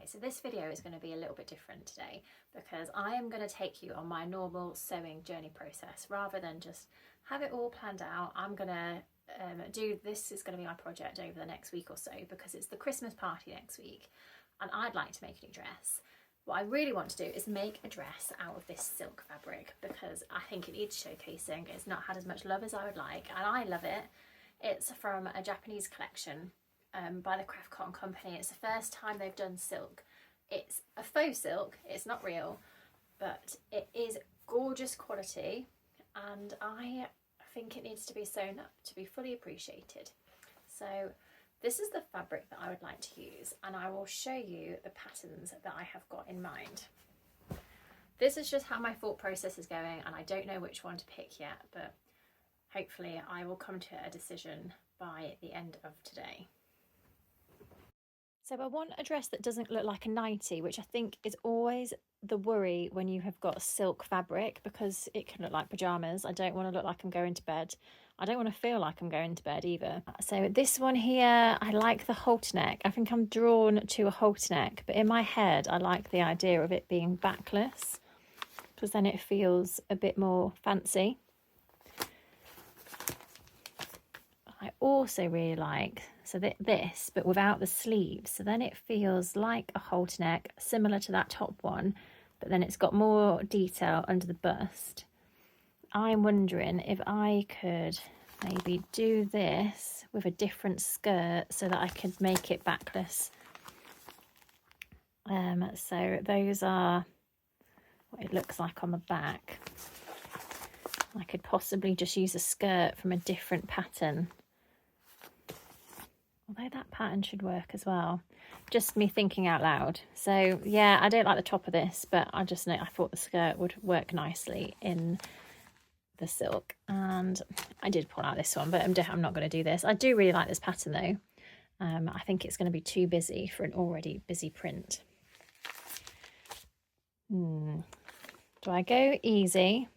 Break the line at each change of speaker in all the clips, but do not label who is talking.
Okay, so this video is going to be a little bit different today because I am going to take you on my normal sewing journey process rather than just have it all planned out. I'm going to this is going to be my project over the next week or so because it's the Christmas party next week and I'd like to make a new dress. What I really want to do is make a dress out of this silk fabric because I think it needs showcasing. It's not had as much love as I would like and I love it. It's from a Japanese collection by the Craft Cotton Company. It's the first time they've done silk. It's a faux silk, it's not real, but it is gorgeous quality and I think it needs to be sewn up to be fully appreciated. So this is the fabric that I would like to use and I will show you the patterns that I have got in mind. This is just how my thought process is going and I don't know which one to pick yet, but hopefully I will come to a decision by the end of today. So I want a dress that doesn't look like a nightie, which I think is always the worry when you have got silk fabric because it can look like pyjamas. I don't want to look like I'm going to bed. I don't want to feel like I'm going to bed either. So this one here, I like the halter neck. I think I'm drawn to a halter neck, but in my head, I like the idea of it being backless because then it feels a bit more fancy. I also really like this, but without the sleeves, so then it feels like a halter neck similar to that top one, but then it's got more detail under the bust. I'm wondering if I could maybe do this with a different skirt so that I could make it backless. So those are what it looks like on the back. I could possibly just use a skirt from a different pattern. Although that pattern should work as well. Just me thinking out loud. So yeah, I don't like the top of this, but I just know I thought the skirt would work nicely in the silk. And I did pull out this one, but I'm not going to do this. I do really like this pattern though. I think it's going to be too busy for an already busy print. Do I go easy?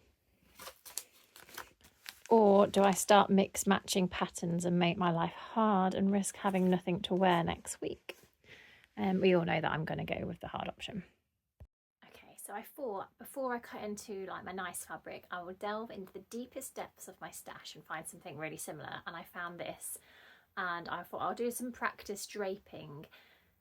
Or do I start mix matching patterns and make my life hard and risk having nothing to wear next week? We all know that I'm going to go with the hard option. Okay, so I thought before I cut into like my nice fabric, I will delve into the deepest depths of my stash and find something really similar. And I found this and I thought I'll do some practice draping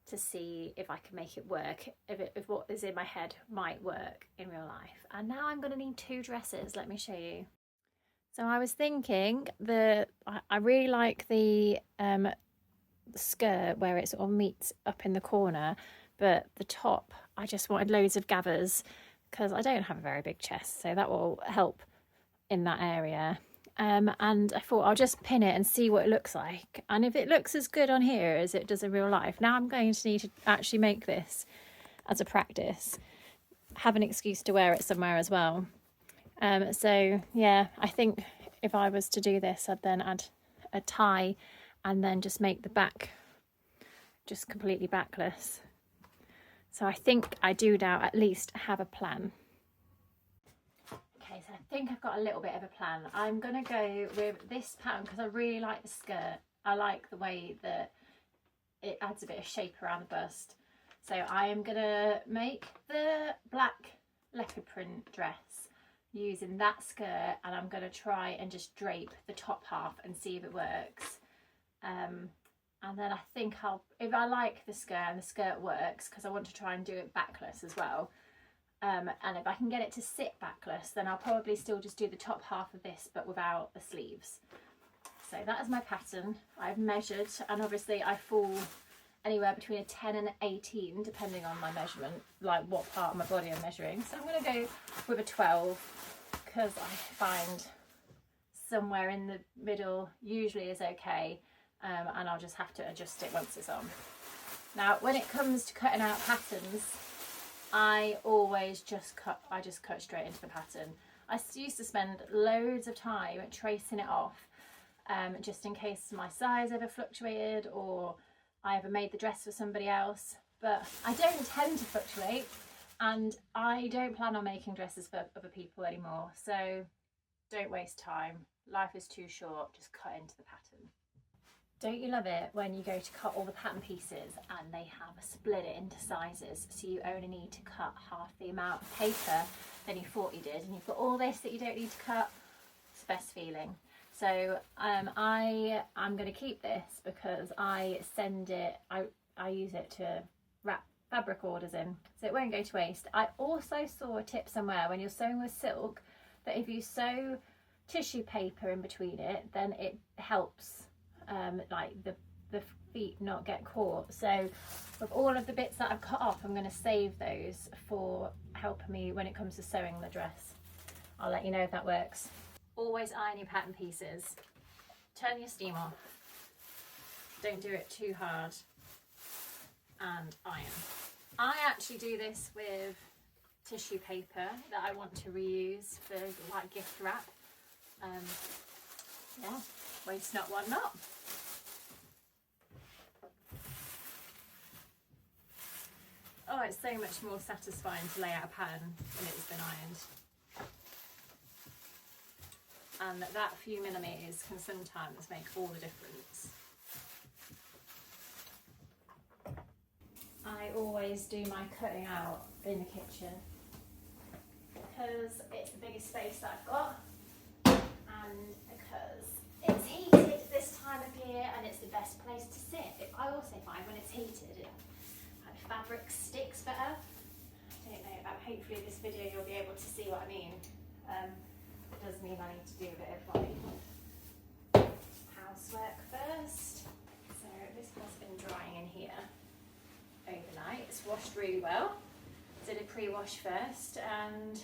to see if I can make it work, if what is in my head might work in real life. And now I'm going to need two dresses. Let me show you. So I was thinking that I really like the skirt where it sort of meets up in the corner, but the top I just wanted loads of gathers because I don't have a very big chest, so that will help in that area. And I thought I'll just pin it and see what it looks like, and if it looks as good on here as it does in real life. Now I'm going to need to actually make this as a practice, have an excuse to wear it somewhere as well. So yeah, I think if I was to do this, I'd then add a tie and then just make the back just completely backless. So I think I do now at least have a plan. Okay, so I think I've got a little bit of a plan. I'm going to go with this pattern because I really like the skirt. I like the way that it adds a bit of shape around the bust. So I am going to make the black leopard print dress using that skirt, and I'm going to try and just drape the top half and see if it works. And then I think if I like the skirt and the skirt works, because I want to try and do it backless as well, and if I can get it to sit backless, then I'll probably still just do the top half of this but without the sleeves. So that is my pattern. I've measured, and obviously I fall anywhere between a 10 and an 18 depending on my measurement, like what part of my body I'm measuring. So I'm going to go with a 12 because I find somewhere in the middle usually is okay, and I'll just have to adjust it once it's on. Now when it comes to cutting out patterns, I always just cut straight into the pattern. I used to spend loads of time tracing it off, just in case my size ever fluctuated or I ever made the dress for somebody else, but I don't tend to fluctuate and I don't plan on making dresses for other people anymore, so don't waste time. Life is too short, just cut into the pattern. Don't you love it when you go to cut all the pattern pieces and they have split it into sizes, so you only need to cut half the amount of paper than you thought you did, and you've got all this that you don't need to cut? It's the best feeling. So I'm going to keep this because I send it, I use it to wrap fabric orders in, so it won't go to waste. I also saw a tip somewhere when you're sewing with silk that if you sew tissue paper in between it, then it helps like the feet not get caught. So with all of the bits that I've cut off, I'm going to save those for helping me when it comes to sewing the dress. I'll let you know if that works. Always iron your pattern pieces. Turn your steam off. Don't do it too hard. And iron. I actually do this with tissue paper that I want to reuse for like gift wrap. Yeah, waste not, one not. Oh, it's so much more satisfying to lay out a pattern when it's been ironed. And that few millimetres can sometimes make all the difference. I always do my cutting out in the kitchen because it's the biggest space that I've got, and because it's heated this time of year and it's the best place to sit. I also find when it's heated, fabric sticks better. I don't know, hopefully this video you'll be able to see what I mean. It does mean I need to do a bit of like housework first. So this has been drying in here overnight. It's washed really well. Did a pre-wash first, and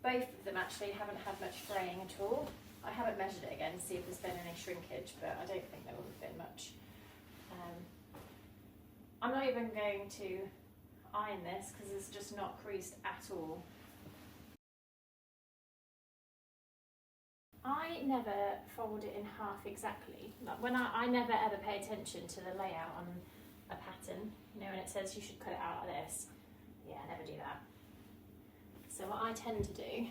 both of them actually haven't had much fraying at all. I haven't measured it again to see if there's been any shrinkage, but I don't think there would have been much. I'm not even going to iron this because it's just not creased at all. I never fold it in half exactly. Like when I never ever pay attention to the layout on a pattern. You know, when it says you should cut it out like this. Yeah, I never do that. So what I tend to do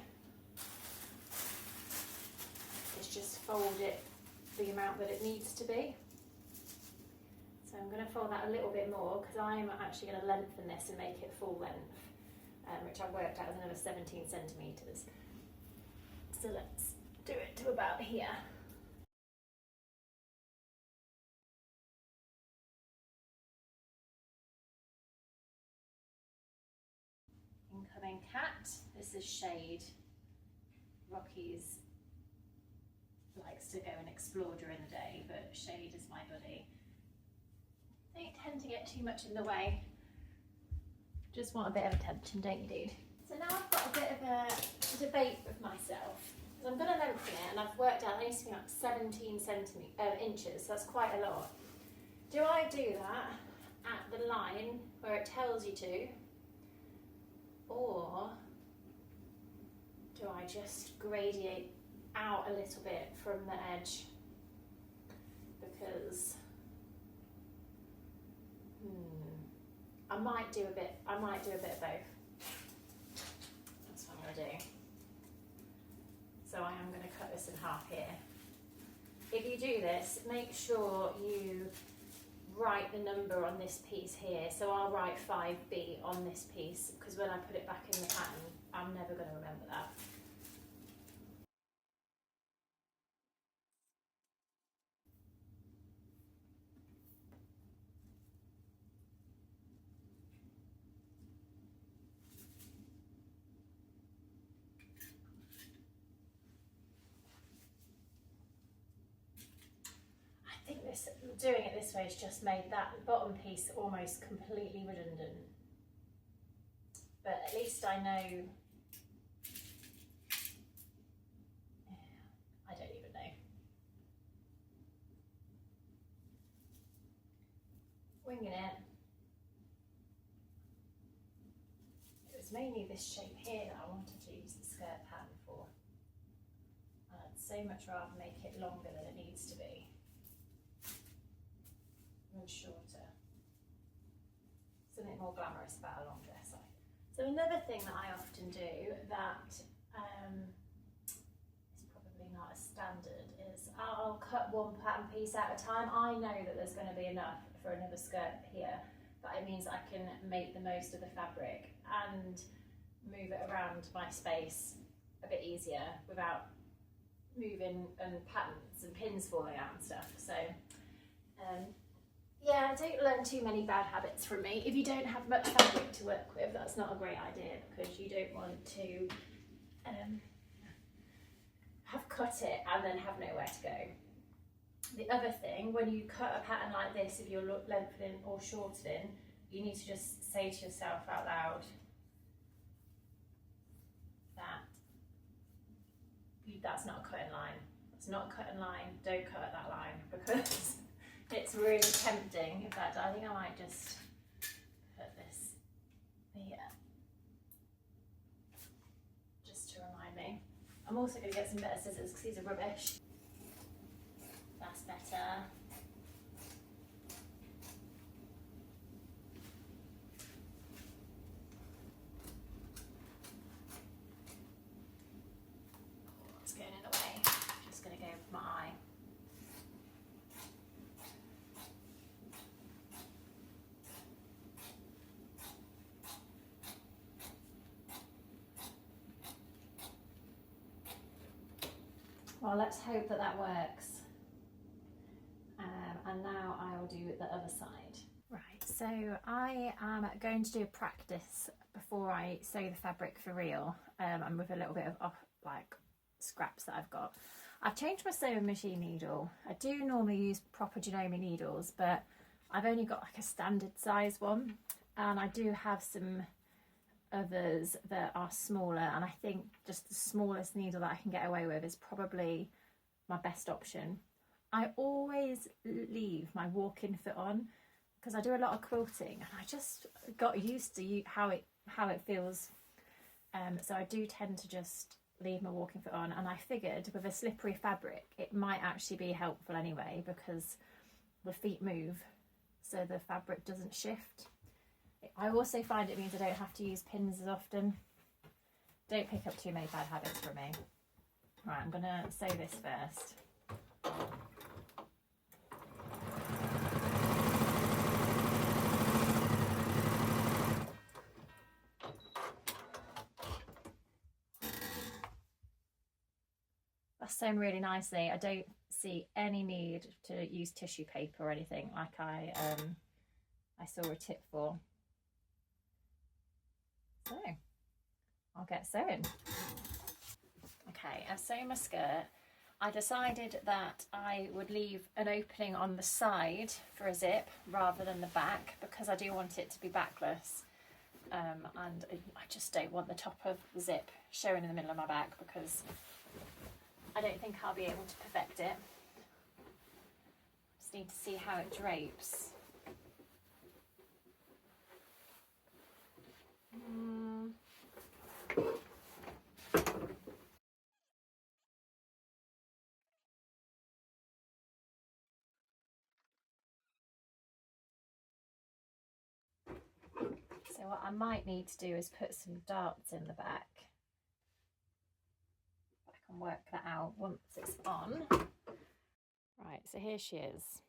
is just fold it the amount that it needs to be. So I'm going to fold that a little bit more because I'm actually going to lengthen this and make it full length, which I've worked out as another 17 centimetres. So let's do it to about here. Incoming cat. This is Shade. Rocky's likes to go and explore during the day, but Shade is my buddy. Don't tend to get too much in the way. Just want a bit of attention, don't you, dude? So now I've got a bit of a debate with myself. So I'm going to lengthen it, and I've worked out it needs to be like 17 inches, so that's quite a lot. Do I do that at the line where it tells you to, or do I just gradiate out a little bit from the edge? Because I might do a bit of both. That's what I'm going to do. So I am going to cut this in half here. If you do this, make sure you write the number on this piece here. So I'll write 5B on this piece, because when I put it back in the pattern, I'm never going to remember that. Doing it this way has just made that bottom piece almost completely redundant. But at least I know, I don't even know. Winging it. It was mainly this shape here that I wanted to use the skirt pattern for. I'd so much rather make it longer than it needs to be. And shorter. Something more glamorous about a long dress. So another thing that I often do that is probably not a standard is I'll cut one pattern piece at a time. I know that there's going to be enough for another skirt here, but it means I can make the most of the fabric and move it around my space a bit easier without moving and patterns and pins falling out and stuff. So yeah, don't learn too many bad habits from me. If you don't have much fabric to work with, that's not a great idea, because you don't want to have cut it and then have nowhere to go. The other thing, when you cut a pattern like this, if you're lengthening or shortening, you need to just say to yourself out loud that that's not a cutting line. It's not a cutting line. Don't cut that line, because it's really tempting. In fact, I think I might just put this here, just to remind me. I'm also going to get some better scissors because these are rubbish. That's better. It's going in the way. I'm just going to go with my eye. Well, let's hope that that works. And now I will do the other side. Right, so I am going to do a practice before I sew the fabric for real, and with a little bit of scraps that I've got. I've changed my sewing machine needle. I do normally use proper Janome needles, but I've only got like a standard size one, and I do have some others that are smaller, and I think just the smallest needle that I can get away with is probably my best option. I always leave my walking foot on because I do a lot of quilting, and I just got used to how it feels, so I do tend to just leave my walking foot on, and I figured with a slippery fabric it might actually be helpful anyway, because the feet move so the fabric doesn't shift. I also find it means I don't have to use pins as often. Don't pick up too many bad habits from me. Right, I'm gonna sew this first. That's sewn really nicely. I don't see any need to use tissue paper or anything like I saw a tip for. So I'll get sewing. Okay, I've sewn my skirt. I decided that I would leave an opening on the side for a zip rather than the back, because I do want it to be backless, and I just don't want the top of the zip showing in the middle of my back, because I don't think I'll be able to perfect it. Just need to see how it drapes. So what I might need to do is put some darts in the back. I can work that out once it's on. Right, so here she is.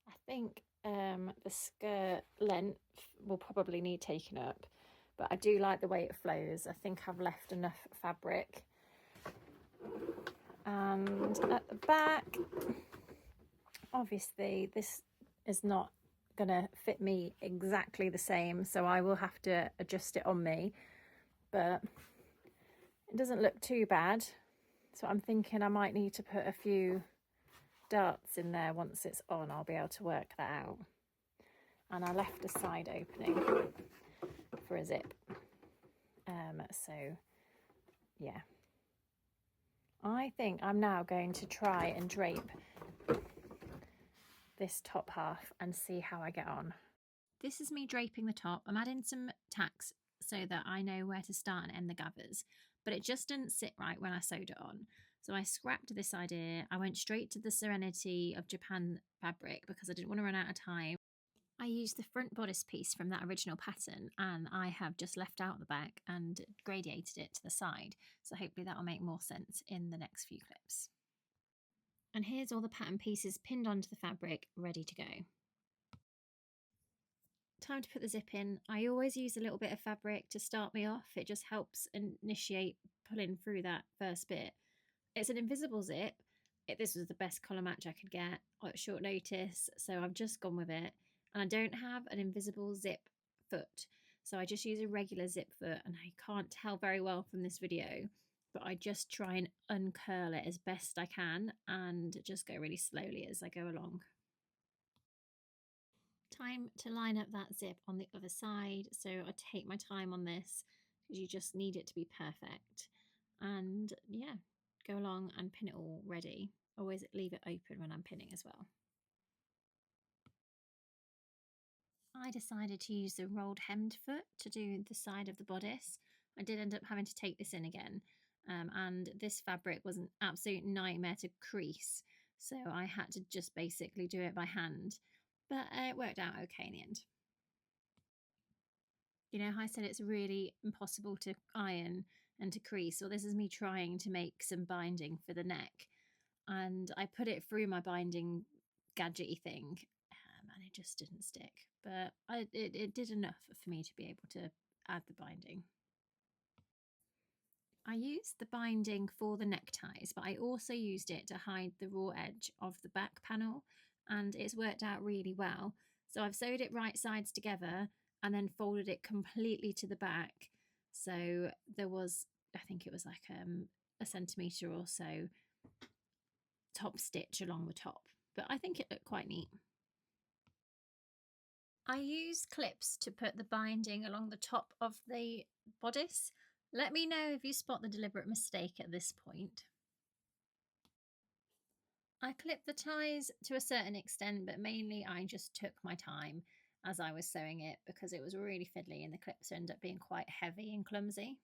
I think the skirt length will probably need taking up, but I do like the way it flows. I think I've left enough fabric. And at the back, obviously this is not gonna fit me exactly the same, so I will have to adjust it on me, but it doesn't look too bad. So I'm thinking I might need to put a few darts in there. Once it's on, I'll be able to work that out. And I left a side opening for a zip, so yeah, I think I'm now going to try and drape this top half and see how I get on. This is me draping the top. I'm adding some tacks so that I know where to start and end the gathers, but it just didn't sit right when I sewed it on. So I scrapped this idea. I went straight to the Serenity of Japan fabric because I didn't want to run out of time. I used the front bodice piece from that original pattern, and I have just left out the back and gradiated it to the side. So hopefully that will make more sense in the next few clips. And here's all the pattern pieces pinned onto the fabric, ready to go. Time to put the zip in. I always use a little bit of fabric to start me off. It just helps initiate pulling through that first bit. It's an invisible zip. This was the best colour match I could get at short notice, so I've just gone with it. And I don't have an invisible zip foot, so I just use a regular zip foot, and I can't tell very well from this video, but I just try and uncurl it as best I can and just go really slowly as I go along. Time to line up that zip on the other side, so I take my time on this because you just need it to be perfect. And yeah, go along and pin it all ready. Always leave it open when I'm pinning as well. I decided to use the rolled hemmed foot to do the side of the bodice. I did end up having to take this in again, and this fabric was an absolute nightmare to crease, so I had to just basically do it by hand, but it worked out okay in the end. You know how I said it's really impossible to iron and to crease? Well, this is me trying to make some binding for the neck, and I put it through my binding gadgety thing, and it just didn't stick, but it did enough for me to be able to add the binding. I used the binding for the neckties, but I also used it to hide the raw edge of the back panel, and it's worked out really well. So I've sewed it right sides together and then folded it completely to the back. So there was, I think it was like a centimetre or so top stitch along the top, but I think it looked quite neat. I used clips to put the binding along the top of the bodice. Let me know if you spot the deliberate mistake at this point. I clipped the ties to a certain extent, but mainly I just took my time as I was sewing it because it was really fiddly and the clips ended up being quite heavy and clumsy.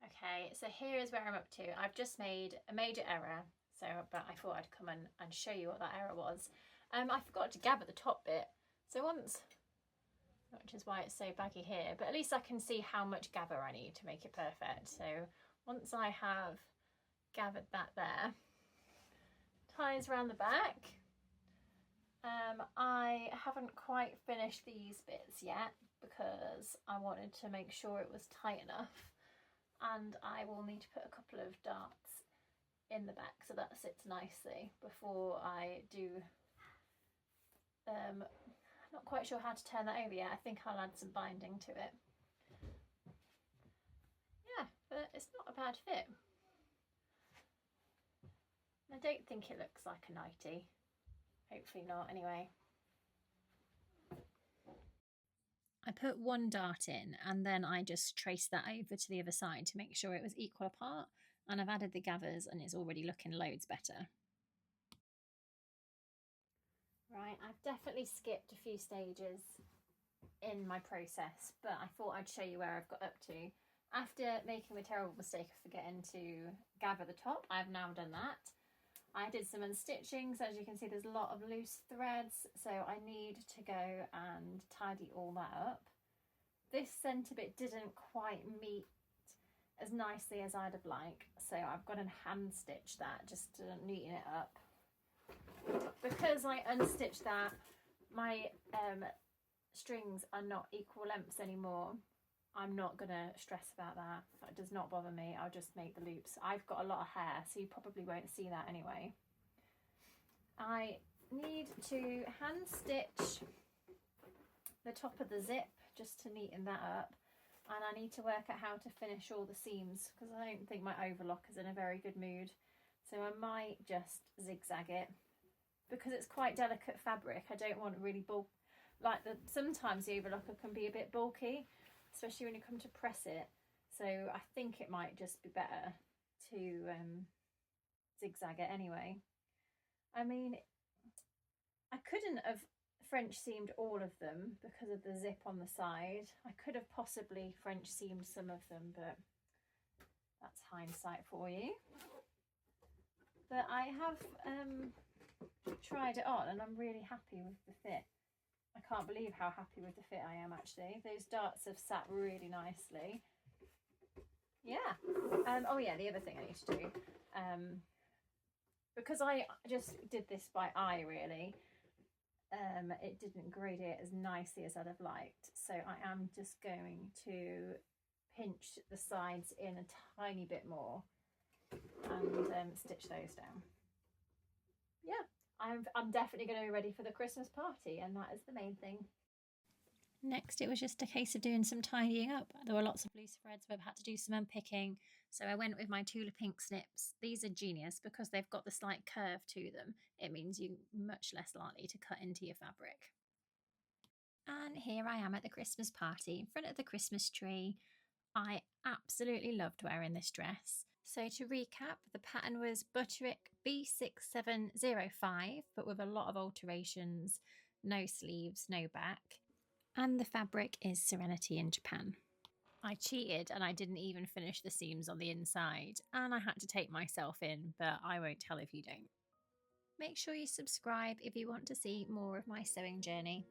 Okay, so here is where I'm up to. I've just made a major error, but I thought I'd come and show you what that error was. I forgot to gather the top bit, so which is why it's so baggy here, but at least I can see how much gather I need to make it perfect. So once I have gathered that there, ties around the back. I haven't quite finished these bits yet because I wanted to make sure it was tight enough, and I will need to put a couple of darts in the back so that sits nicely before I do not quite sure how to turn that over yet. I think I'll add some binding to it. Yeah, but it's not a bad fit. I don't think it looks like a nightie. Hopefully not, anyway. I put one dart in and then I just traced that over to the other side to make sure it was equal apart, and I've added the gathers and it's already looking loads better. Right, I've definitely skipped a few stages in my process, but I thought I'd show you where I've got up to. After making the terrible mistake of forgetting to gather the top, I've now done that. I did some unstitching, so as you can see there's a lot of loose threads, so I need to go and tidy all that up. This centre bit didn't quite meet as nicely as I'd have liked, so I've got to hand stitch that just to neaten it up. Because I unstitched that, my strings are not equal lengths anymore. I'm not going to stress about that. It does not bother me. I'll just make the loops. I've got a lot of hair, so you probably won't see that anyway. I need to hand stitch the top of the zip just to neaten that up. And I need to work out how to finish all the seams because I don't think my overlock is in a very good mood. So I might just zigzag it. Because it's quite delicate fabric, I don't want really bulk. Sometimes the overlocker can be a bit bulky, especially when you come to press it. So I think it might just be better to zigzag it anyway. I mean, I couldn't have French seamed all of them because of the zip on the side. I could have possibly French seamed some of them, but that's hindsight for you. But I have tried it on and I'm really happy with the fit. I can't believe how happy with the fit I am actually. Those darts have sat really nicely. Yeah. Oh yeah, the other thing I need to do, because I just did this by eye really, it didn't gradient as nicely as I'd have liked. So I am just going to pinch the sides in a tiny bit more and stitch those down. Yeah, I'm definitely going to be ready for the Christmas party, and that is the main thing. Next, it was just a case of doing some tidying up. There were lots of loose threads where I've had to do some unpicking, so I went with my Tula Pink snips. These are genius because they've got the slight curve to them. It means you're much less likely to cut into your fabric. And here I am at the Christmas party in front of the Christmas tree. I absolutely loved wearing this dress. So to recap, the pattern was Butterick B6705, but with a lot of alterations, no sleeves, no back. And the fabric is Serenity in Japan. I cheated and I didn't even finish the seams on the inside, and I had to take myself in, but I won't tell if you don't. Make sure you subscribe if you want to see more of my sewing journey.